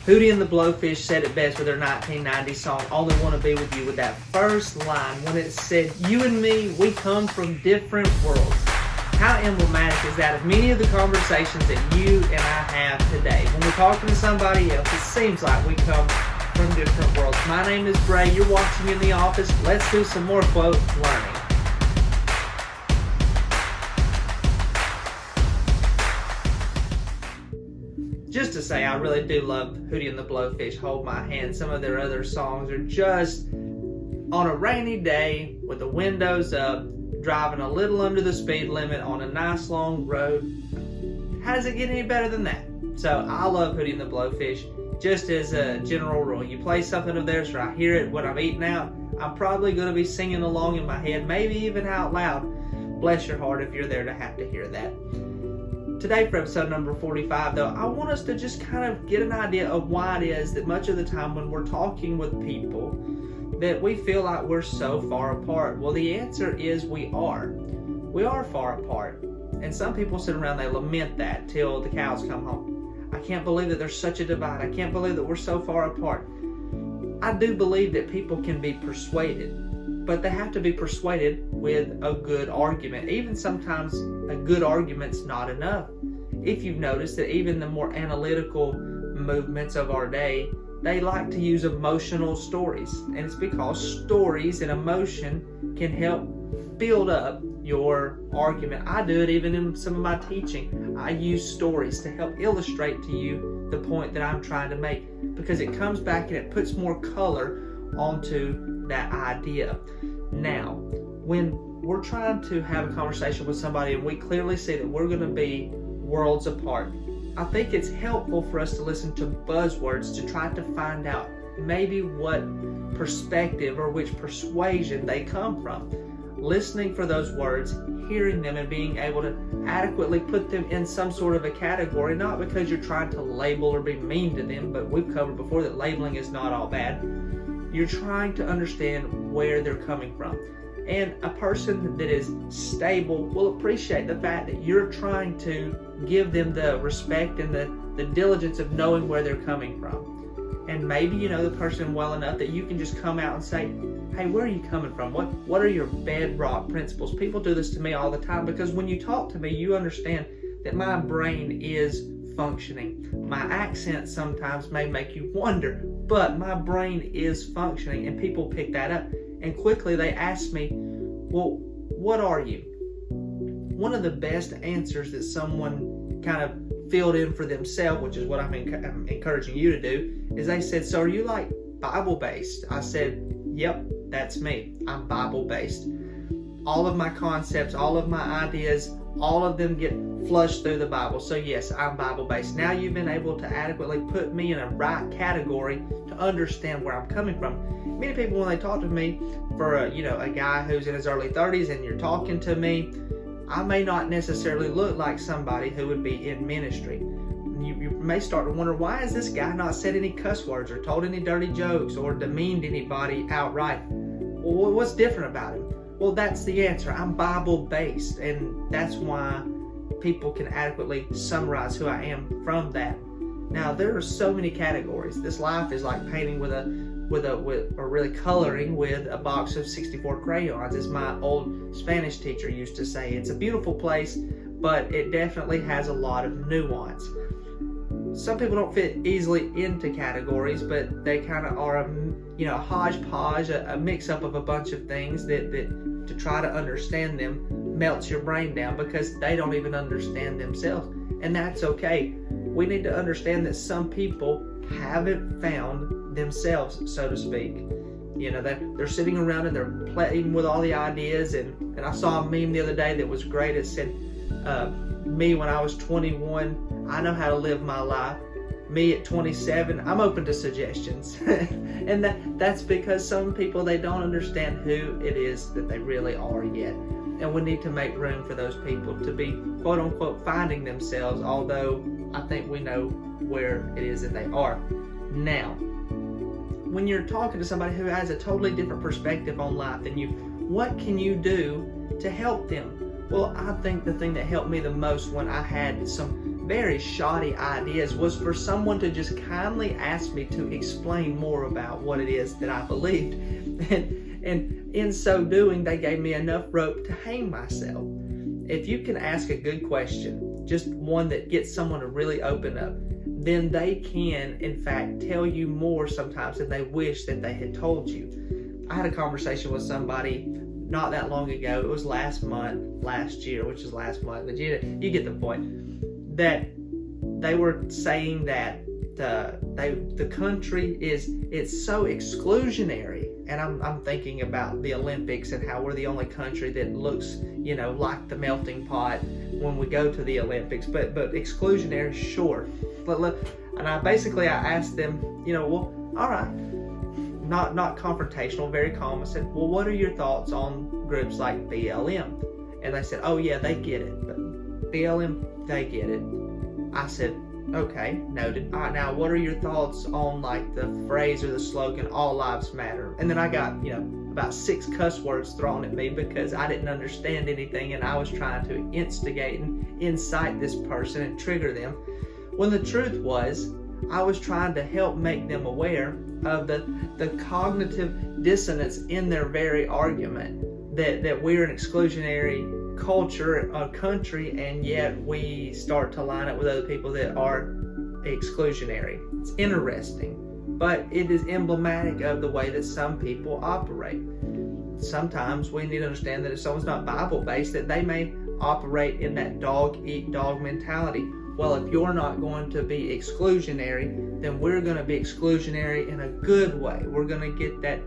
Hootie and the Blowfish said it best with their 1990 song, Only Wanna Be With You, with that first line when it said, you and me, we come from different worlds. How emblematic is that of many of the conversations that you and I have today? When we're talking to somebody else, it seems like we come from different worlds. My name is Bray. You're watching In the Office. Let's do some more quote learning. Just to say, I really do love Hootie and the Blowfish, Hold My Hand. Some of their other songs are just on a rainy day with the windows up, driving a little under the speed limit on a nice long road. How does it get any better than that? So I love Hootie and the Blowfish. Just as a general rule, you play something of theirs or I hear it when I'm eating out, I'm probably going to be singing along in my head, maybe even out loud. Bless your heart if you're there to have to hear that. Today for episode number 45 though, I want us to just kind of get an idea of why it is that much of the time when we're talking with people that we feel like we're so far apart. Well, the answer is we are. We are far apart. And some people sit around, they lament that till the cows come home. I can't believe that there's such a divide. I can't believe that we're so far apart. I do believe that people can be persuaded, but they have to be persuaded with a good argument. Even sometimes a good argument's not enough. If you've noticed that even the more analytical movements of our day, they like to use emotional stories. And it's because stories and emotion can help build up your argument. I do it even in some of my teaching. I use stories to help illustrate to you the point that I'm trying to make, because it comes back and it puts more color onto that idea. Now, when we're trying to have a conversation with somebody and we clearly see that we're going to be worlds apart, I think it's helpful for us to listen to buzzwords to try to find out maybe what perspective or which persuasion they come from. Listening for those words, hearing them, and being able to adequately put them in some sort of a category, not because you're trying to label or be mean to them, but we've covered before that labeling is not all bad. You're trying to understand where they're coming from. And a person that is stable will appreciate the fact that you're trying to give them the respect and the diligence of knowing where they're coming from. And maybe you know the person well enough that you can just come out and say, hey, where are you coming from? What are your bedrock principles? People do this to me all the time, because when you talk to me, you understand that my brain is functioning. My accent sometimes may make you wonder, but my brain is functioning, and people pick that up. And quickly they ask me, well, what are you? One of the best answers that someone kind of filled in for themselves, which is what I'm encouraging you to do, is they said, so are you like Bible-based? I said, yep, that's me. I'm Bible-based. All of my concepts, all of my ideas, all of them get flushed through the Bible. So yes, I'm Bible-based. Now you've been able to adequately put me in a right category to understand where I'm coming from. Many people, when they talk to me, for a guy who's in his early 30s and you're talking to me, I may not necessarily look like somebody who would be in ministry. You may start to wonder, why has this guy not said any cuss words or told any dirty jokes or demeaned anybody outright? Well, what's different about him? Well, that's the answer. I'm Bible-based, and that's why people can adequately summarize who I am from that. Now, there are so many categories. This life is like painting or really coloring with a box of 64 crayons, as my old Spanish teacher used to say. It's a beautiful place, but it definitely has a lot of nuance. Some people don't fit easily into categories, but they kind of are a hodgepodge, a mix-up of a bunch of things that to try to understand them melts your brain down, because they don't even understand themselves. And that's okay. We need to understand that some people haven't found themselves, so to speak. They're sitting around and they're playing with all the ideas. And I saw a meme the other day that was great. It said, me when I was 21, I know how to live my life. Me at 27, I'm open to suggestions. And that's because some people, they don't understand who it is that they really are yet. And we need to make room for those people to be, quote unquote, finding themselves, although I think we know where it is that they are. Now, when you're talking to somebody who has a totally different perspective on life than you, what can you do to help them? Well, I think the thing that helped me the most when I had some very shoddy ideas was for someone to just kindly ask me to explain more about what it is that I believed. And in so doing, they gave me enough rope to hang myself. If you can ask a good question, just one that gets someone to really open up, then they can, in fact, tell you more sometimes than they wish that they had told you. I had a conversation with somebody not that long ago. It was last year, which is last month, but you get the point. That they were saying that the country it's so exclusionary, and I'm thinking about the Olympics and how we're the only country that looks like the melting pot when we go to the Olympics, but exclusionary, sure. And I asked them, well, all right, not confrontational, very calm. I said, well, what are your thoughts on groups like BLM? And they said, oh yeah, they get it, but BLM, they get it. I said, okay, noted. All right, now what are your thoughts on like the phrase or the slogan, all lives matter? And then I got, about 6 cuss words thrown at me because I didn't understand anything, and I was trying to instigate and incite this person and trigger them. When the truth was, I was trying to help make them aware of the cognitive dissonance in their very argument, that we're an exclusionary culture, a country, and yet we start to line up with other people that are exclusionary. It's interesting, but it is emblematic of the way that some people operate. Sometimes we need to understand that if someone's not Bible-based, that they may operate in that dog-eat-dog mentality. Well, if you're not going to be exclusionary, then we're going to be exclusionary in a good way. We're going to get that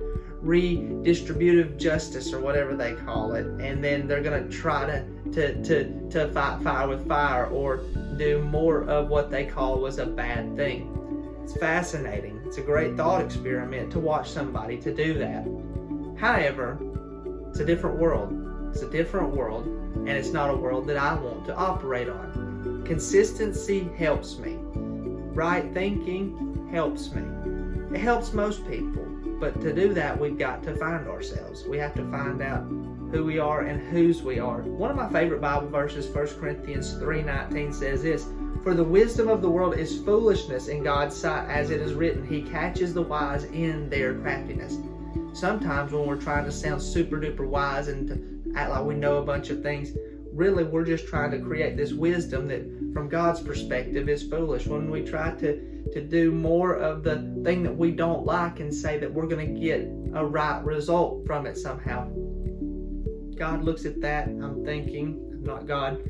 redistributive justice or whatever they call it, and then they're going to try to fight fire with fire or do more of what they call was a bad thing. It's fascinating. It's a great thought experiment to watch somebody to do that. However, it's a different world. It's a different world, and it's not a world that I want to operate on. Consistency helps me. Right thinking helps me. It helps most people. But to do that, we've got to find ourselves. We have to find out who we are and whose we are. One of my favorite Bible verses, 1 Corinthians 3:19, says this: "For the wisdom of the world is foolishness in God's sight, as it is written, He catches the wise in their craftiness." Sometimes when we're trying to sound super duper wise and to act like we know a bunch of things, really we're just trying to create this wisdom that from God's perspective is foolish. When we try to do more of the thing that we don't like and say that we're going to get a right result from it somehow. God looks at that, I'm thinking, I'm not God,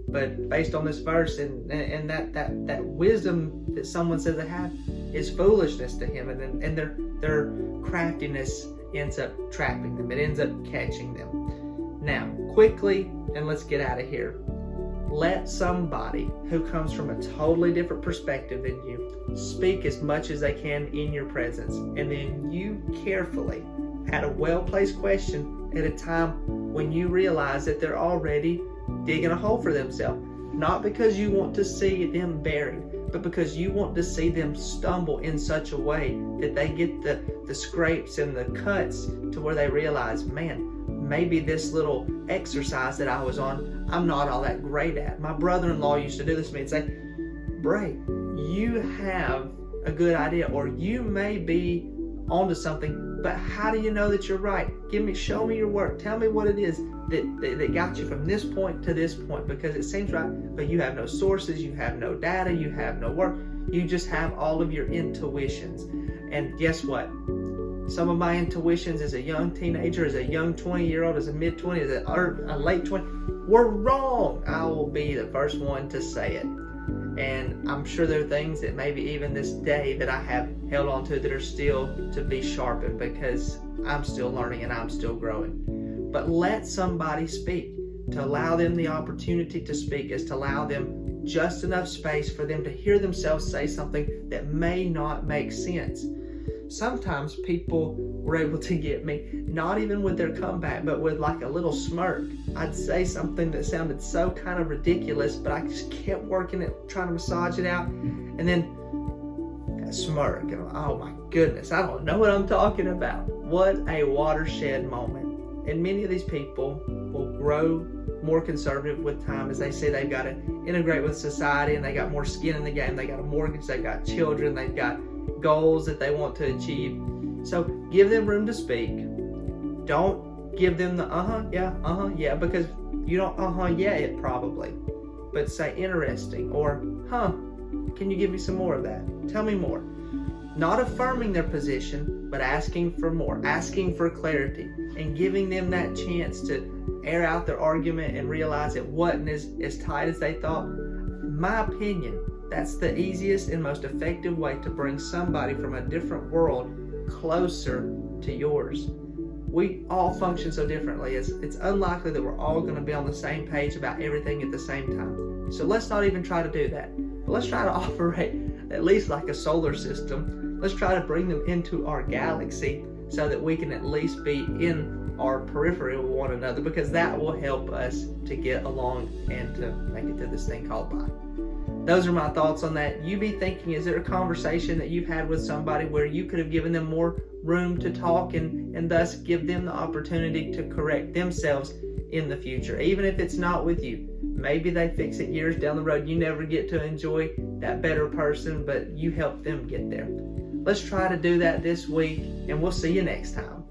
but based on this verse and that wisdom that someone says they have is foolishness to Him, and their craftiness ends up trapping them. It ends up catching them. Now, quickly, and let's get out of here. Let somebody who comes from a totally different perspective than you speak as much as they can in your presence, and then you carefully add a well-placed question at a time when you realize that they're already digging a hole for themselves. Not because you want to see them buried, but because you want to see them stumble in such a way that they get the scrapes and the cuts to where they realize, man, maybe this little exercise that I was on, I'm not all that great at. My brother-in-law used to do this to me and say, Bray, you have a good idea, or you may be onto something, but how do you know that you're right? Show me your work. Tell me what it is that got you from this point to this point, because it seems right, but you have no sources, you have no data, you have no work. You just have all of your intuitions. And guess what? Some of my intuitions as a young teenager, as a young 20-year-old, as a mid-20s, as a late 20, were wrong. I will be the first one to say it. And I'm sure there are things that maybe even this day that I have held on to that are still to be sharpened, because I'm still learning and I'm still growing. But let somebody speak. To allow them the opportunity to speak is to allow them just enough space for them to hear themselves say something that may not make sense. Sometimes people were able to get me, not even with their comeback, but with like a little smirk. I'd say something that sounded so kind of ridiculous, but I just kept working it, trying to massage it out, and then a smirk. And oh my goodness, I don't know what I'm talking about. What a watershed moment. And many of these people will grow more conservative with time as they say they've got to integrate with society and they got more skin in the game. They got a mortgage, they've got children, they've got goals that they want to achieve. So give them room to speak. Don't give them the yeah, because you don't yeah it probably. But say interesting or can you give me some more of that? Tell me more. Not affirming their position, but asking for more, asking for clarity, and giving them that chance to air out their argument and realize it wasn't as tight as they thought. My opinion, that's the easiest and most effective way to bring somebody from a different world closer to yours. We all function so differently. It's unlikely that we're all going to be on the same page about everything at the same time. So let's not even try to do that. But let's try to operate at least like a solar system. Let's try to bring them into our galaxy so that we can at least be in our periphery with one another, because that will help us to get along and to make it through this thing called life. Those are my thoughts on that. You be thinking, is there a conversation that you've had with somebody where you could have given them more room to talk and thus give them the opportunity to correct themselves in the future, even if it's not with you? Maybe they fix it years down the road. You never get to enjoy that better person, but you help them get there. Let's try to do that this week, and we'll see you next time.